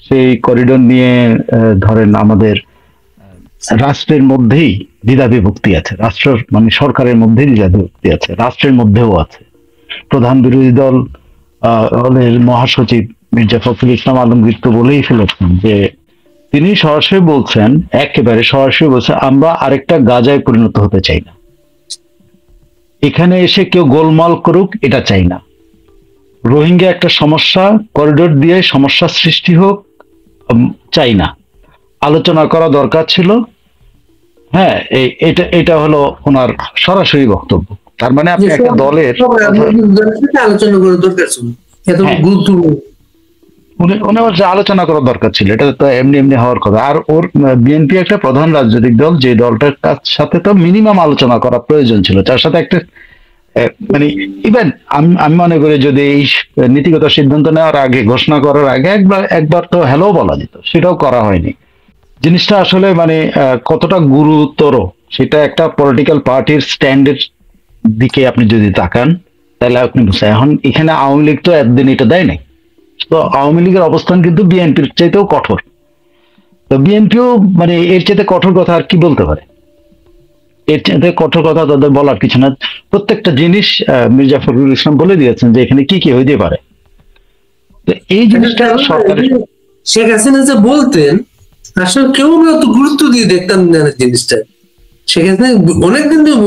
সেই করিডোর নিয়ে ধরেন আমাদের রাষ্ট্রের মধ্যেই দ্বিধা বিভক্তি আছে, রাষ্ট্র মানে সরকারের মধ্যেই দ্বিধা বিভক্তি আছে, রাষ্ট্রের মধ্যেও আছে। প্রধান বিরোধী দল দলের মহাসচিব মির্জা ফখরুল ইসলাম আলমগীর তো বলেই ফেলেছেন যে তিনি সরাসরি বলছেন, একেবারে সরাসরি বলছেন, আমরা আরেকটা গাজায় পরিণত হতে চাই না, এখানে এসে কেউ গোলমাল করুক এটা চাই না, রোহিঙ্গা একটা সমস্যা, করিডোর দিয়ে সমস্যা সৃষ্টি হোক চাই না, আলোচনা করা দরকার ছিল। হ্যাঁ, এটা এটা হলো ওনার সরাসরি বক্তব্য। তার মানে আপনি একটা দলের আলোচনা করার দরকার ছিল, এত গুরুত্বপূর্ণ উনি বলছে আলোচনা করার দরকার ছিল, এটা তো এমনি এমনি হওয়ার কথা। আর ওর বিএনপি একটা প্রধান রাজনৈতিক দল, যে দলটার সাথে তো মিনিমাম আলোচনা করা প্রয়োজন ছিল, যার সাথে একটা মানে ইভেন আমি মনে করি যদি এই নীতিগত সিদ্ধান্ত নেওয়ার আগে, ঘোষণা করার আগে একবার একবার তো হ্যালো বলা যেত, সেটাও করা হয়নি। জিনিসটা আসলে মানে কতটা গুরুতর সেটা একটা পলিটিক্যাল পার্টির স্ট্যান্ডের দিকে আপনি যদি তাকান তাহলে আপনি বুঝছেন। এখন এখানে আওয়ামী লীগ তো একদিন এটা দেয় নাই, তো আওয়ামী লীগের অবস্থান কিন্তু বিএনপির চাইতেও কঠোর। তো বিএনপিও মানে এর চাইতে কঠোর কথা আর কি বলতে পারে, এর চাইতে কঠোর কথা তাদের বলার কিছু না। প্রত্যেকটা জিনিস মির্জা ফখরুল ইসলাম বলে দিয়েছেন যে এখানে কি কি হইতে পারে। তো এই জিনিসটা সরকারের, শেখ হাসিনা যে বলতেন আসলে কেউ অত গুরুত্ব দিয়ে দেখতাম না জিনিসটা, শেখ হাসিনা অনেকদিন ধরে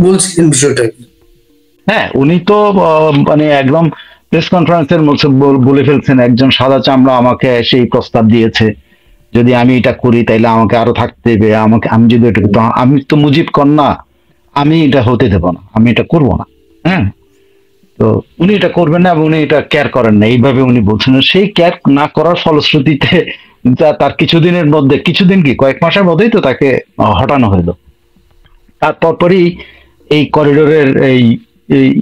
বলছিলেন বিষয়টাকে। হ্যাঁ উনি তো মানে একদম প্রেস কনফারেন্সের মধ্যে বলে ফেলছেন, একজন সাদা চামড়া আমাকে সেই প্রস্তাব দিয়েছে, যদি আমি এটা করি তাইলে আমাকে আরো থাকতে দেবে, আমাকে আমি যদি এটা, আমি তো মুজিব কন্যা, আমি এটা হতে দেব না, আমি এটা করব না। হ্যাঁ, তো উনি এটা করবেন না এবং উনি এটা কেয়ার করেন না, এইভাবে উনি বলছেন। সেই কেয়ার না করার ফলশ্রুতিতে তার কিছুদিনের মধ্যে, কিছুদিন কি কয়েক মাসের মধ্যেই তো তাকে হটানো হলো। তার পরপরই এই করিডোরের এই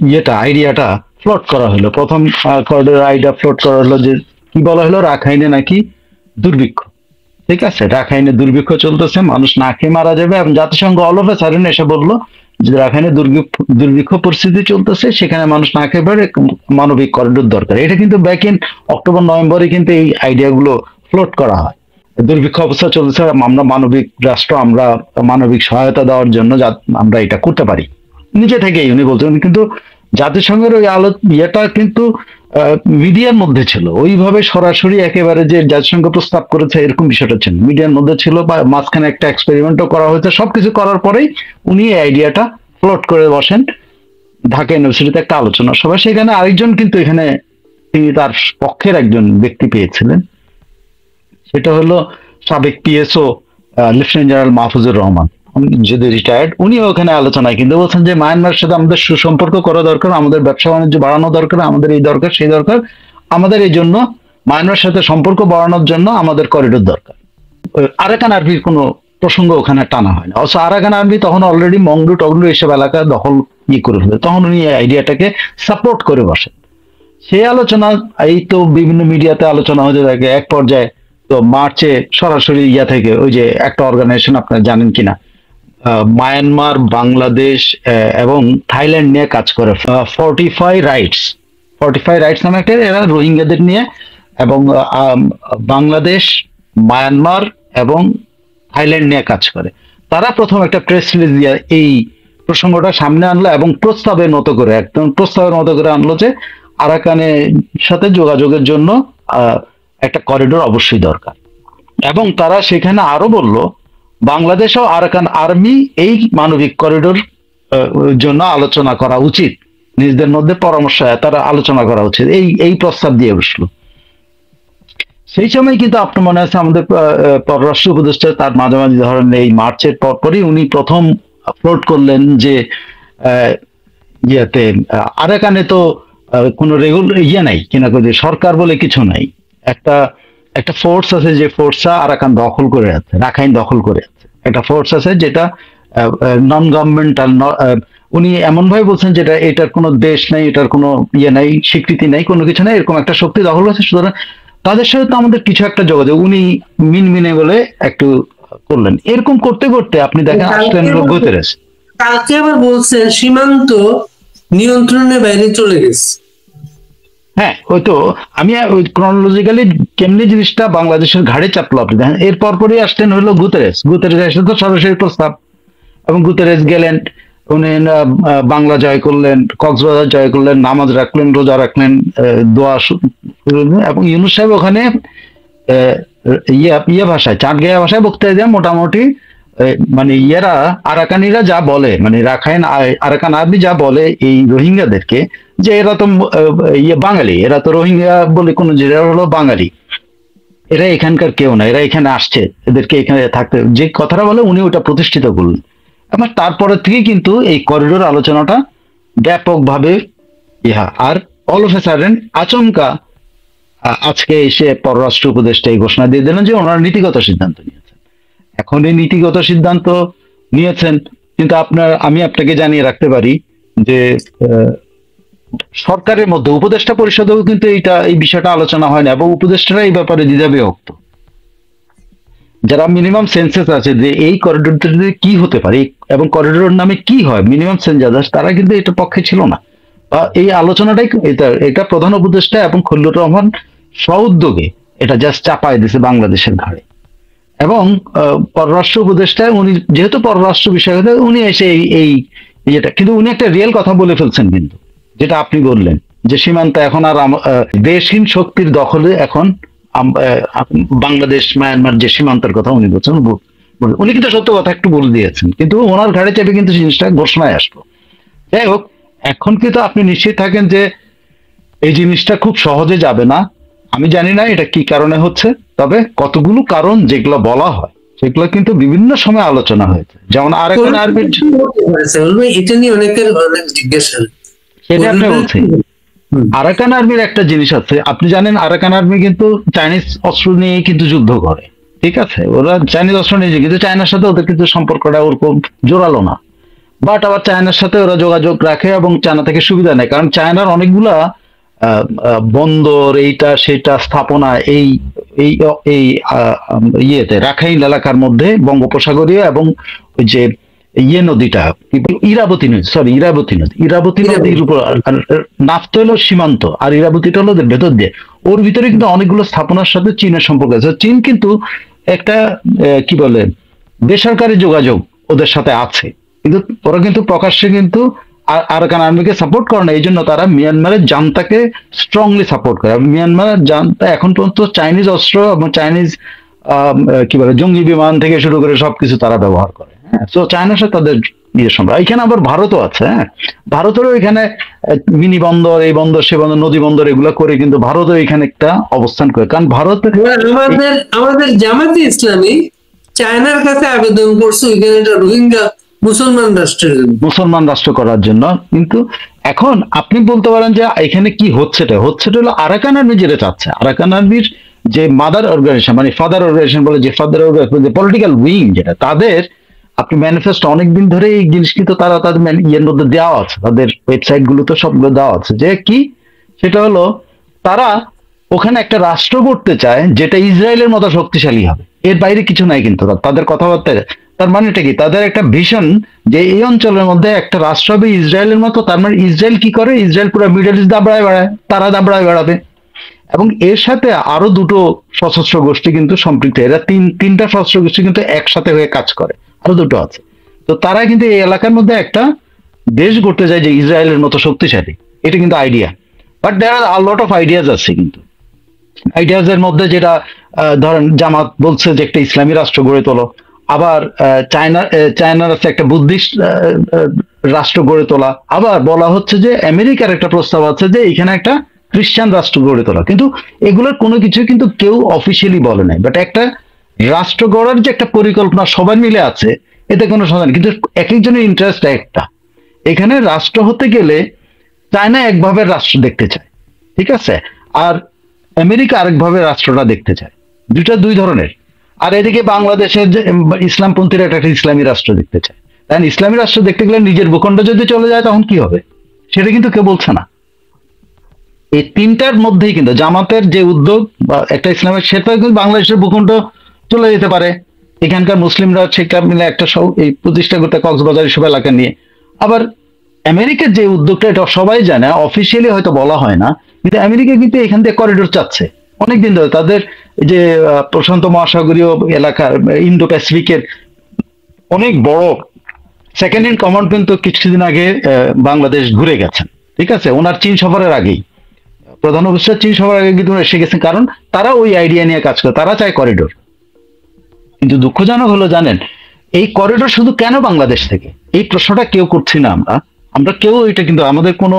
ইয়েটা, আইডিয়াটা ফ্লোট করা হলো। প্রথম করিডোরের আইডিয়া ফ্লোট করা হলো যে কি বলা হলো, রাখাইনে নাকি দুর্ভিক্ষ, ঠিক আছে, রাখাইনে দুর্ভিক্ষ চলতেছে, মানুষ না খেয়ে মারা যাবে, এবং জাতিসংঘ অল অফ এ সাডেন এসে বললো যে রাখাইনে দুর্ভিক্ষ পরিস্থিতি চলতেছে, সেখানে মানুষ না খেয়ে পারে, মানবিক করিডোর দরকার। এটা কিন্তু ব্যাক ইন অক্টোবর নভেম্বরে কিন্তু এই আইডিয়া গুলো ফ্লোট করা হয়। দুর্ভিক্ষ অবস্থা চলছে, আমরা মানবিক রাষ্ট্র, আমরা মানবিক সহায়তা দেওয়ার জন্য আমরা এটা করতে পারি, নিজে থেকেই উনি বলছেন। কিন্তু জাতিসংঘের ওই ইয়েটা কিন্তু মিডিয়ার মধ্যে ছিল, ওইভাবে সরাসরি একেবারে যে জাতিসংঘ প্রস্তাব করেছে এরকম বিষয়টা ছিল, মিডিয়ার মধ্যে ছিল, বা মাঝখানে একটা এক্সপেরিমেন্টও করা হয়েছে। সবকিছু করার পরেই উনি এই আইডিয়াটা ফ্লোট করে বসেন ঢাকা ইউনিভার্সিটিতে একটা আলোচনা সভা। সেখানে আরেকজন কিন্তু এখানে তিনি তার পক্ষের একজন ব্যক্তি পেয়েছিলেন, সেটা হলো সাবেক PSO lieutenant general Mahfuzur Rahman, যদি রিটায়ার্ড। উনিও ওখানে আলোচনায় কিন্তু বলছেন যে মায়ানমারের সাথে আমাদের সুসম্পর্ক করা দরকার, আমাদের ব্যবসা বাণিজ্য বাড়ানো দরকার, আমাদের এই দরকার সেই দরকার, আমাদের এই জন্য মায়ানমারের সাথে সম্পর্ক বাড়ানোর জন্য আমাদের করিডোর দরকার। আরাকান আর্মির কোনো প্রসঙ্গ ওখানে টানা হয় না, অবশ্য আরাকান আর্মি তখন অলরেডি মংডু টগলু এসব এলাকা দখল করে ফেলে, তখন উনি এই আইডিয়াটাকে সাপোর্ট করে বসেন। সেই আলোচনা এই তো বিভিন্ন মিডিয়াতে আলোচনা হতে থাকে। এক পর্যায়ে তো মার্চে সরাসরি ইয়া থেকে ওই যে একটা অর্গানাইজেশন, আপনারা জানেন কিনা, মায়ানমার, বাংলাদেশ এবং থাইল্যান্ড নিয়ে কাজ করে, 45 রাইটস নামে একটা, এরা রোহিঙ্গাদের নিয়ে, এবং বাংলাদেশ, মায়ানমার এবং থাইল্যান্ড নিয়ে কাজ করে। তারা প্রথম একটা প্রেস রিলিজ দিয়ে এই প্রসঙ্গটা সামনে আনলো এবং প্রস্তাবের মতো করে, একদম প্রস্তাবের মতো করে আনলো যে আরাকানের সাথে যোগাযোগের জন্য একটা করিডোর অবশ্যই দরকার। এবং তারা সেখানে আরো বলল বাংলাদেশ ও আরাকান আর্মি এই মানবিক করিডোর জন্য আলোচনা করা উচিত, নিজেদের মধ্যে পরামর্শ তারা আলোচনা করা উচিত, এই এই প্রস্তাব দিয়ে বসলো। সেই সময় কিন্তু আপনার মনে আছে আমাদের পররাষ্ট্র উপদেষ্টা তার মাঝামাঝি ধরেন এই মার্চের পরপরই উনি প্রথম ফ্লোট করলেন যে ইয়েতে আরাকানে তো কোনো ইয়ে নাই কিনা, সরকার বলে কিছু নাই, একটা একটা ফোর্স আছে, যে ফোর্সটা আরাকান দখল করে আছে, রাখাইন দখল করে আছে, একটা ফোর্স আছে যেটা নন গভর্নমেন্টাল। উনি এমন ভাবে বলছেন যেটা এটার কোনো দেশ নাই, এটার কোনো ইয়ে নাই, স্বীকৃতি নাই, কোনো কিছু নাই, এরকম একটা শক্তি দখল আছে, সুতরাং তাদের সাথে তো আমাদের কিছু একটা যোগাযোগ। উনি মিনমিনে বলে একটু করলেন, এরকম করতে করতে আপনি দেখেন আসলেন গুতেরেস। কালকে আবার বলছেন সীমান্ত নিয়ন্ত্রণের বাইরে চলে গেছে। হ্যাঁ, ওই তো আমি ওই ক্রনোলজিক্যালি কেমনি জিনিসটা বাংলাদেশের ঘাড়ে চাপলো আপনি দেখেন। এর পরপরই আসলেন হলো গুতেরেস। গুতেরেস আসলে তো সরাসরি প্রস্তাব, এবং গুতেরেস গেলেন, উনি বাংলা জয় করলেন, কক্সবাজার জয় করলেন, নামাজ রাখলেন, রোজা রাখলেন, দোয়া করলেন, এবং ইউনূস সাহেব ওখানে আহ, ইয়ে ভাষায়, চাটগাঁয়া ভাষায় বক্তৃতা দেন মোটামুটি। মানে ইয়েরা আরাকানিরা যা বলে, মানে রাখাইন আরাকান আর্মি যা বলে এই রোহিঙ্গাদেরকে, যে এরা তো ইয়ে বাঙালি, এরা তো রোহিঙ্গা বলে কোনো যে, এরা হলো বাঙালি, এরা এখানকার কেউ না, এরা এখানে আসছে, এদেরকে এখানে থাকতে, যে কথাটা বলে উনি ওটা প্রতিষ্ঠিত করলেন। এবং তারপরে থেকে কিন্তু এই করিডোর আলোচনাটা ব্যাপকভাবে ইহা। আর অল অফ এ সাডেন আচমকা আজকে এসে পররাষ্ট্র উপদেষ্টা এই ঘোষণা দিয়ে দিলেন যে ওনারা নীতিগত সিদ্ধান্ত নিয়েছেন। এখন এই নীতিগত সিদ্ধান্ত নিয়েছেন, কিন্তু আমি আপনাকে জানিয়ে রাখতে পারি যে সরকারের মধ্যে উপদেষ্টা পরিষদেও কিন্তু এই বিষয়টা আলোচনা হয় না, এবং উপদেষ্টারা এই ব্যাপারে দ্বিধাবিভক্ত। যারা মিনিমাম সেন্সেস আছে যে এই করিডোরটাতে কি হতে পারে এবং করিডোর নামে কি হয়, মিনিমাম সেন্স যাদের, তারা কিন্তু এটার পক্ষে ছিল না। বা এই আলোচনাটাই এটা প্রধান উপদেষ্টা এবং খলিলুর রহমান সউদ্যোগে এটা জাস্ট চাপায় দিয়েছে বাংলাদেশের ঘাড়ে। এবং পররাষ্ট্র উপদেষ্টা উনি যেহেতু পররাষ্ট্র বিষয়, উনি এসে এই ইয়েটা, কিন্তু উনি একটা রিয়েল কথা বলে ফেলছেন কিন্তু, যেটা আপনি বললেন যে সীমান্ত এখন আর দেশহীন শক্তির দখলে এখন বাংলাদেশ মায়ানমার যে সীমান্তের কথা উনি বলছেন, উনি কিন্তু সত্য কথা একটু বলে দিয়েছেন, কিন্তু ওনার ঘাড়ে চেপে কিন্তু জিনিসটা ঘোষণায় আসলো। যাই হোক, এখন কিন্তু আপনি নিশ্চিত থাকেন যে এই জিনিসটা খুব সহজে যাবে না। আমি জানি না এটা কি কারণে হচ্ছে, তবে কতগুলো কারণ যেগুলো বলা হয় সেগুলো কিন্তু বিভিন্ন সময় আলোচনা হয়েছে, যেমন আরাকান আর্মির, এটা নিয়ে অনেকের অনেক জিজ্ঞাসা। সেটা আপনি বলছেন। আরাকান আর্মির একটা জিনিস আছে, আপনি জানেন আরাকান আর্মি কিন্তু চাইনিজ অস্ত্র নিয়ে কিন্তু যুদ্ধ করে, ঠিক আছে, ওরা চাইনিজ অস্ত্র নিয়ে, কিন্তু চায়নার সাথে ওদের কিন্তু সম্পর্কটা ওরকম জোরালো না। বাট আবার চায়নার সাথে ওরা যোগাযোগ রাখে এবং চায়না থেকে সুবিধা নেয়, কারণ চায়নার অনেকগুলা বন্দর, এইটা সেটা স্থাপনা এই এই এই ইয়েতে রাখাইন এলাকার মধ্যে বঙ্গোপসাগরীয় এবং ওই যে ইয়ে নদীটা, ইরাবতী নদী, সরি ইরাবতী নদীর উপর, নাফত হলো সীমান্ত আর ইরাবতীটা হলো ভেতর দিয়ে, ওর ভিতরে কিন্তু অনেকগুলো স্থাপনার সাথে চীনের সম্পর্ক আছে। চীন কিন্তু একটা কি বলে বেসরকারি যোগাযোগ ওদের সাথে আছে, কিন্তু ওরা কিন্তু প্রকাশ্যে কিন্তু আরাকান আর্মিকে সাপোর্ট করে না। এই জন্য তারা মিয়ানমারের জান্তাকে স্ট্রংলি সাপোর্ট করে। মিয়ানমারের জান্তা এখন পর্যন্ত চাইনিজ অস্ত্র এবং চাইনিজ কি বলে জঙ্গি বিমান থেকে শুরু করে সবকিছু তারা ব্যবহার করে। হ্যাঁ, তো চায়নার সাথে তাদের ইয়ে সম্ভব। এখানে আবার ভারতও আছে। হ্যাঁ, ভারতেরও এখানে মিনি বন্দর, এই বন্দর সে বন্দর, নদী বন্দর এগুলো করে কিন্তু ভারতও এখানে একটা অবস্থান করে, কারণ ভারত আমাদের জামাতে ইসলামী চায়নার কাছে আবেদন করছে ওইখানে একটা রোহিঙ্গা মুসলমান রাষ্ট্র করার জন্য। কিন্তু এখন আপনি বলতে পারেন যে এখানে কি হচ্ছে হলো আরাকান আর্মি যেটা চাচ্ছে, আরাকান আর্মির যে মাদার অর্গানাইজেশন, মানে ফাদার অর্গানাইজেশন বলে, যে ফাদার অর্গানাইজেশন যে পলিটিক্যাল উইং যেটা, তাদের আপনি ম্যানিফেস্টো অনেকদিন ধরে এই জিনিস কিন্তু তারা তাদের ইয়ের মধ্যে দেওয়া আছে, তাদের ওয়েবসাইট গুলোতে সবগুলো দেওয়া আছে, যে কি সেটা হলো তারা ওখানে একটা রাষ্ট্র করতে চায় যেটা ইসরায়েলের মতো শক্তিশালী হবে। এর বাইরে কিছু নাই কিন্তু তাদের কথাবার্তায়। তার মানেটা কি, তাদের একটা ভিশন যে এই অঞ্চলের মধ্যে একটা রাষ্ট্র হবে ইসরায়েলের মতো। তার মানে ইসরায়েল কি করে, ইসরায়েল পুরো মিডল ইস্ট দাবড়ায় বেড়ায়, তারা দাবড়ায় বেড়াবে। এবং এর সাথে আরো দুটো সশস্ত্র গোষ্ঠী কিন্তু সম্পৃক্ত, এরা তিনটা সশস্ত্র গোষ্ঠী কিন্তু একসাথে হয়ে কাজ করে, আরো দুটো আছে। তো তারা কিন্তু এই এলাকার মধ্যে একটা দেশ করতে চায় যে ইসরায়েলের মতো শক্তিশালী। এটা কিন্তু idea, but there are lot of ideas আছে। কিন্তু আইডিয়াজ এর মধ্যে যেটা ধরেন জামাত বলছে যে একটা ইসলামী রাষ্ট্র গড়ে তোলো, আবার চায়নার আছে একটা বুদ্ধিস্ট রাষ্ট্র গড়ে তোলা, আবার বলা হচ্ছে যে আমেরিকার একটা প্রস্তাব আছে যে এখানে একটা খ্রিস্টান রাষ্ট্র গড়ে তোলা। কিন্তু এগুলোর কোনো কিছু কিন্তু কেউ অফিসিয়ালি বলে নাই, বাট একটা রাষ্ট্র গড়ার যে একটা পরিকল্পনা সবাই মিলে আছে, এতে কোনো সন্দেহ। কিন্তু এক একজনের ইন্টারেস্ট একটা। এখানে রাষ্ট্র হতে গেলে চায়না একভাবে রাষ্ট্র দেখতে চায়, ঠিক আছে, আর আমেরিকা আরেকভাবে রাষ্ট্রটা দেখতে চায়, দুই ধরনের। আর এদিকে বাংলাদেশের যে ইসলামপন্থীরা একটা ইসলামী রাষ্ট্র দেখতে চায়। তাই ইসলামী রাষ্ট্র দেখতে গেলে নিজের ভূখণ্ড যদি চলে যায় তখন কি হবে, সেটা কিন্তু কেউ বলছে না। এই তিনটার মধ্যেই কিন্তু জামাতের যে উদ্যোগ বা একটা ইসলামের, সেটা কিন্তু বাংলাদেশের ভূখণ্ড চলে যেতে পারে, এখানকার মুসলিমরা সেটা মিলে একটা এই প্রতিষ্ঠা করতে কক্সবাজার এসব এলাকা নিয়ে। আবার আমেরিকার যে উদ্যোগটা, এটা সবাই জানে, অফিসিয়ালি হয়তো বলা হয় না, কিন্তু আমেরিকা কিন্তু এখান থেকে করিডোর চাচ্ছে অনেকদিন ধরে। তাদের যে প্রশান্ত মহাসাগরীয় এলাকার ইন্দো প্যাসিফিকের অনেক বড় সেকেন্ড ইন কমান্ড কিন্তু কিছুদিন আগে বাংলাদেশ ঘুরে গেছেন, ঠিক আছে, ওনার চীন সফরের আগেই, প্রধান উপদেষ্টা চীন সফরের আগে কিন্তু এসে গেছেন, কারণ তারা ওই আইডিয়া নিয়ে কাজ করে, তারা চায় করিডোর। কিন্তু দুঃখজনক হলো জানেন, এই করিডোর শুধু কেন বাংলাদেশ থেকে, এই প্রশ্নটা কেউ করছি না আমরা, আমরা কেউ এটা কিন্তু আমাদের কোনো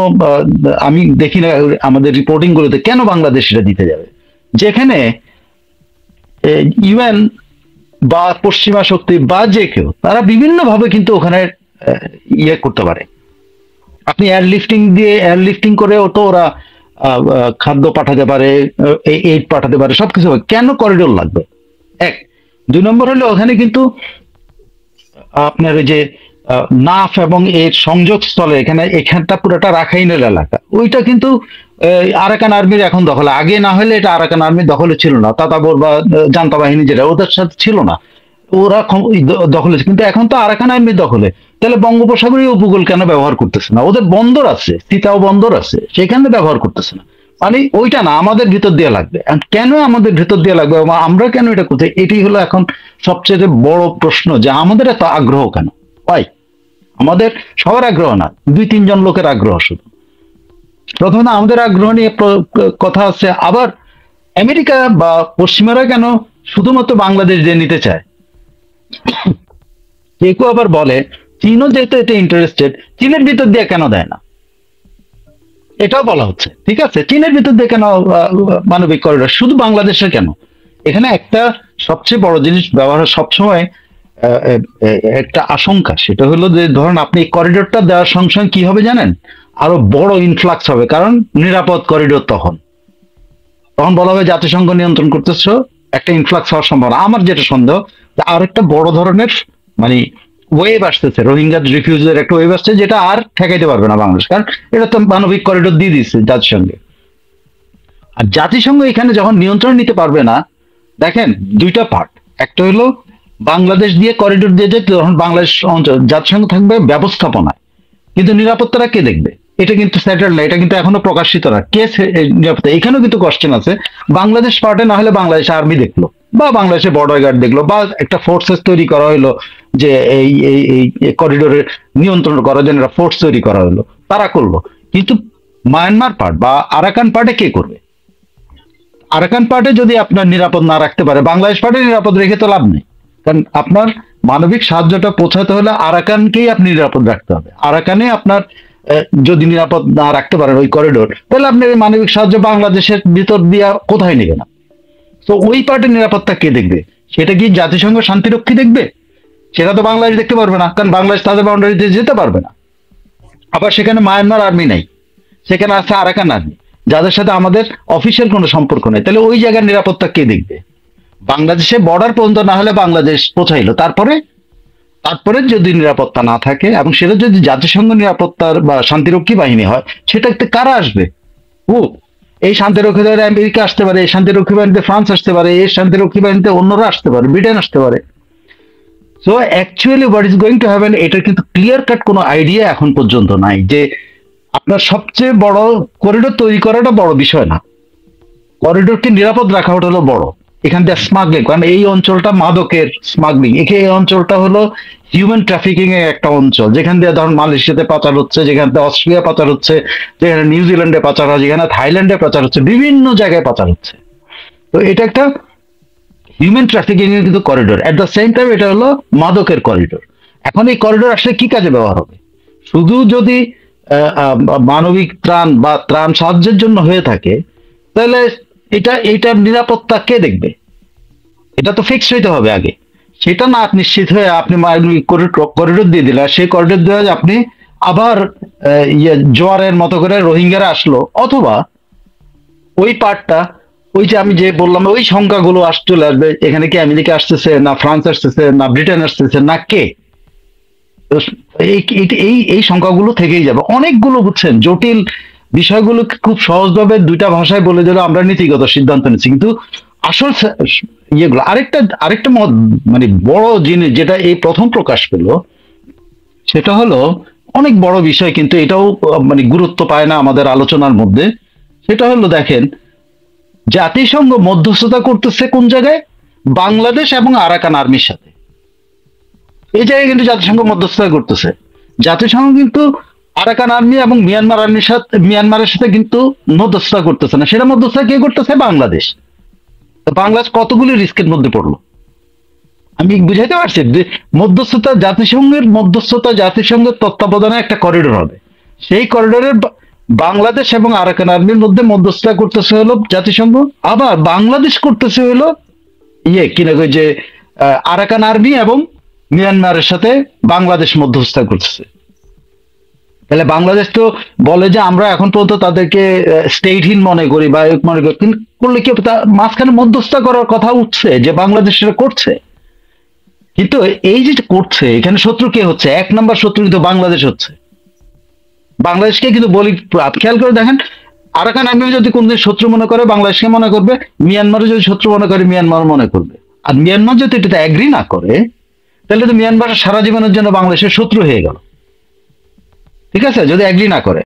আমি দেখি না আমাদের রিপোর্টিং গুলোতে কেন বাংলাদেশ এটা দিতে যাবে, যেখানে ইউএন বা পশ্চিমা শক্তি বা যে কেউ তারা বিভিন্ন ভাবে কিন্তু ওখানে ইয়ে করতে পারে। আপনি এয়ারলিফটিং করেও তো ওরা খাদ্য পাঠাতে পারে, এইড পাঠাতে পারে, সবকিছু। কেন করিডোর লাগবে? এক। দুই নম্বর হলো ওখানে কিন্তু আপনার ওই যে নাফ এবং এর সংযোগ স্থলে এখানটা পুরোটা রাখাইনের এলাকা, ওইটা কিন্তু আরাকান আর্মির এখন দখলে। আগে না হলে এটা আরাকান আর্মির দখলে ছিল না, তাতাবর বা জান্তা বাহিনী যেটা ওদের সাথে ছিল না, ওরা দখলে, কিন্তু এখন তো আরাকান আর্মির দখলে। তাহলে বঙ্গোপসাগরীয় উপকূল কেন ব্যবহার করতেছে না? ওদের বন্দর আছে, সীতাও বন্দর আছে, সেখানে ব্যবহার করতেছে না। মানে ওইটা না, আমাদের ভিতর দিয়ে লাগবে। কেন আমাদের ভিতর দিয়ে লাগবে, আমরা কেন এটা করতে? এটি হলো এখন সবচেয়ে বড় প্রশ্ন, যে আমাদের এত আগ্রহ কেন? ভাই, আমাদের সবার আগ্রহ না, 2-3 জন লোকের আগ্রহ শুধু। প্রথমত আমাদের আগ্রহ নিয়ে কথা আছে, আবার আমেরিকা বা পশ্চিমারা কেন শুধুমাত্র বাংলাদেশ দিয়ে নিতে চায়? কেউ আবার বলে চীনও যেহেতু এটা ইন্টারেস্টেড, চীনের ভিতর দিয়ে কেন দেয় না? এটাও বলা হচ্ছে, ঠিক আছে, চীনের ভিতর দিয়ে কেন মানবিক করিডোর, শুধু বাংলাদেশে কেন? এখানে একটা সবচেয়ে বড় জিনিস ব্যবহার সবসময় একটা আশঙ্কা, সেটা হলো যে ধরুন আপনি এই করিডোরটা দেওয়ার সঙ্গে সঙ্গে কি হবে জানেন? আরো বড় ইনফ্লাক্স হবে, কারণ নিরাপদ করিডোর। তখন তখন বলা হবে জাতিসংঘ নিয়ন্ত্রণ করতেছ, একটা ইনফ্লাক্স হওয়ার সম্ভাবনা। আমার যেটা সন্দেহ, যে আর একটা বড় ধরনের মানে ওয়েভ আসতেছে, রোহিঙ্গা রিফিউজিদের একটা ওয়েভ আসছে, যেটা আর ঠেকাইতে পারবে না বাংলাদেশ, কারণ এটা তো মানবিক করিডোর দিয়ে দিচ্ছে জাতিসংঘে। আর জাতিসংঘ এখানে যখন নিয়ন্ত্রণ নিতে পারবে না, দেখেন দুইটা পার্ট, একটা হলো বাংলাদেশ দিয়ে করিডোর দিয়ে যেতে, তখন বাংলাদেশ অঞ্চল জাতিসংঘ থাকবে ব্যবস্থাপনায়, কিন্তু নিরাপত্তাটা কে দেখবে? এটা কিন্তু সেটেল না, এটা কিন্তু এখনো প্রকাশিত না কে নিরাপত্তা। এখানেও কিন্তু কোশ্চেন আছে, বাংলাদেশ পার্টে না হলে বাংলাদেশ আর্মি দেখলো, বা বাংলাদেশের বর্ডার গার্ড দেখলো, বা একটা ফোর্সেস তৈরি করা হলো, যে এই এই করিডোরের নিয়ন্ত্রণ করার জন্য একটা ফোর্স তৈরি করা হলো, তারা করলো। কিন্তু মায়ানমার পার্ট বা আরাকান পার্টে কে করবে? আরাকান পার্টে যদি আপনার নিরাপদ না রাখতে পারে, বাংলাদেশ পার্টে নিরাপদ রেখে তো লাভ নেই, কারণ আপনার মানবিক সাহায্যটা পৌঁছাতে হলে আরাকানকেই আপনি নিরাপদ রাখতে হবে। আরাকানে আপনার যদি নিরাপদ না রাখতে পারেন ওই করিডোর, তাহলে আপনি এই মানবিক সাহায্য বাংলাদেশের ভিতর দিয়ে কোথায় নেবে না? তো ওই পার্টের নিরাপত্তা কে দেখবে? সেটা কি জাতিসংঘ শান্তিরক্ষী দেখবে? সেটা তো বাংলাদেশ দেখতে পারবে না, কারণ বাংলাদেশ তাদের বাউন্ডারিতে যেতে পারবে না। আবার সেখানে মায়ানমার আর্মি নাই, সেখানে আছে আরাকান আর্মি, যাদের সাথে আমাদের অফিসিয়াল কোনো সম্পর্ক নেই। তাহলে ওই জায়গার নিরাপত্তা কে দেখবে? বাংলাদেশে বর্ডার পর্যন্ত না হলে বাংলাদেশ পৌঁছাইলো, তারপরে যদি নিরাপত্তা না থাকে, এবং সেটা যদি জাতিসংঘ নিরাপত্তার বা শান্তিরক্ষী বাহিনী হয়, সেটাতে কারা আসবে? ও এই শান্তিরক্ষী বাহিনী আমেরিকা আসতে পারে, এই শান্তিরক্ষী বাহিনীতে ফ্রান্স আসতে পারে, এই শান্তিরক্ষী বাহিনীতে অন্যরা আসতে পারে, ব্রিটেন আসতে পারে। So actually what is going to happen, এটা কিন্তু ক্লিয়ার কাট কোনো আইডিয়া এখন পর্যন্ত নাই। যে আপনার সবচেয়ে বড় করিডোর তৈরি করাটা বড় বিষয় না, করিডোরকে নিরাপদ রাখা ওটা হলো বড়। এখান থেকে স্মাগলিং, কারণ এই অঞ্চলটা মাদকের স্মাগলিং, এই অঞ্চলটা হলো হিউম্যান ট্রাফিকিং এর একটা অঞ্চল, যেখান দিয়ে ধরুন মালয়েশিয়াতে পাচার হচ্ছে, যেখান থেকে অস্ট্রেলিয়া পাচার হচ্ছে, যেখানে নিউজিল্যান্ডে পাচার হয়, যেখানে থাইল্যান্ডে পাচার হচ্ছে, বিভিন্ন জায়গায় পাচার হচ্ছে। তো এটা একটা হিউম্যান ট্রাফিকিং এর কিন্তু corridor, at the same time এটা হলো মাদকের করিডোর। এখন এই করিডোর আসলে কি কাজে ব্যবহার হবে? শুধু যদি মানবিক ত্রাণ বা ত্রাণ সাহায্যের জন্য হয়ে থাকে, তাহলে এটার নিরাপত্তা কে দেখবে? এটা তো ফিক্স হইতে হবে আগে। সেটা না নিশ্চিত হয়ে আপনি করিডোর দিয়ে দিলেন, সেই করিডোর দিয়ে আপনি আবার জোয়ারের মতো করে রোহিঙ্গারা আসলো, অথবা ওই পার্টটা, ওই যে আমি যে বললাম ওই সংখ্যাগুলো চলে আসবে। এখানে কি আমেরিকা আসতেছে, না ফ্রান্স আসতেছে, না ব্রিটেন আসতেছে, না কে? এই সংখ্যাগুলো থেকেই যাবে অনেকগুলো, বুঝছেন, জটিল বিষয়গুলো খুব সহজভাবে দুইটা ভাষায় বলে দিলে আমরা নীতিগত সিদ্ধান্ত নিচ্ছি, কিন্তু আসল ইয়েগুলো আরেকটা মানে বড় জিনিস যেটা এই প্রথম প্রকাশ পেলো, সেটা হলো অনেক বড় বিষয়, কিন্তু এটাও মানে গুরুত্ব পায় না আমাদের আলোচনার মধ্যে। সেটা হলো দেখেন, জাতিসংঘ মধ্যস্থতা করতেছে কোন জায়গায়? বাংলাদেশ এবং আরাকান আর্মির সাথে। এই জায়গায় কিন্তু জাতিসংঘ মধ্যস্থতা করতেছে। জাতিসংঘ কিন্তু আরাকান আর্মি এবং মিয়ানমারের সাথে কিন্তু মধ্যস্থতা করতেছে না, সেটা মধ্যস্থতা কে করতেছে? বাংলাদেশ। তো বাংলাদেশ কতগুলি রিস্কের মধ্যে পড়লো, আমি বুঝাইতে পারছি যে মধ্যস্থতা, জাতিসংঘের তত্ত্বাবধানে একটা করিডোর হবে, সেই করিডোরের বাংলাদেশ এবং আরাকান আর্মির মধ্যে মধ্যস্থতা করতেছে হলো জাতিসংঘ, আবার বাংলাদেশ করতেছে হলো কিনা ওই যে আরাকান আর্মি এবং মিয়ানমারের সাথে বাংলাদেশ মধ্যস্থতা করতেছে। তাহলে বাংলাদেশ তো বলে যে আমরা এখন পর্যন্ত তাদেরকে স্টেটহীন মনে করি বা মনে করি, কিন্তু করলে কি মাঝখানে মধ্যস্থতা করার কথা উঠছে যে বাংলাদেশ সেটা করছে। কিন্তু এই যে করছে, এখানে শত্রু কে হচ্ছে? 1 নম্বর শত্রু কিন্তু বাংলাদেশ হচ্ছে। বাংলাদেশকে কিন্তু বলি, খেয়াল করে দেখেন, আরাকান আর্মি যদি কোনদিন শত্রু মনে করে বাংলাদেশকে মনে করবে, মিয়ানমারও যদি শত্রু মনে করে মিয়ানমার মনে করবে। আর মিয়ানমার যদি এটাতে অ্যাগ্রি না করে, তাহলে তো মিয়ানমার সারা জীবনের জন্য বাংলাদেশের শত্রু হয়ে গেল, ঠিক আছে, যদি অ্যাগ্রি না করে।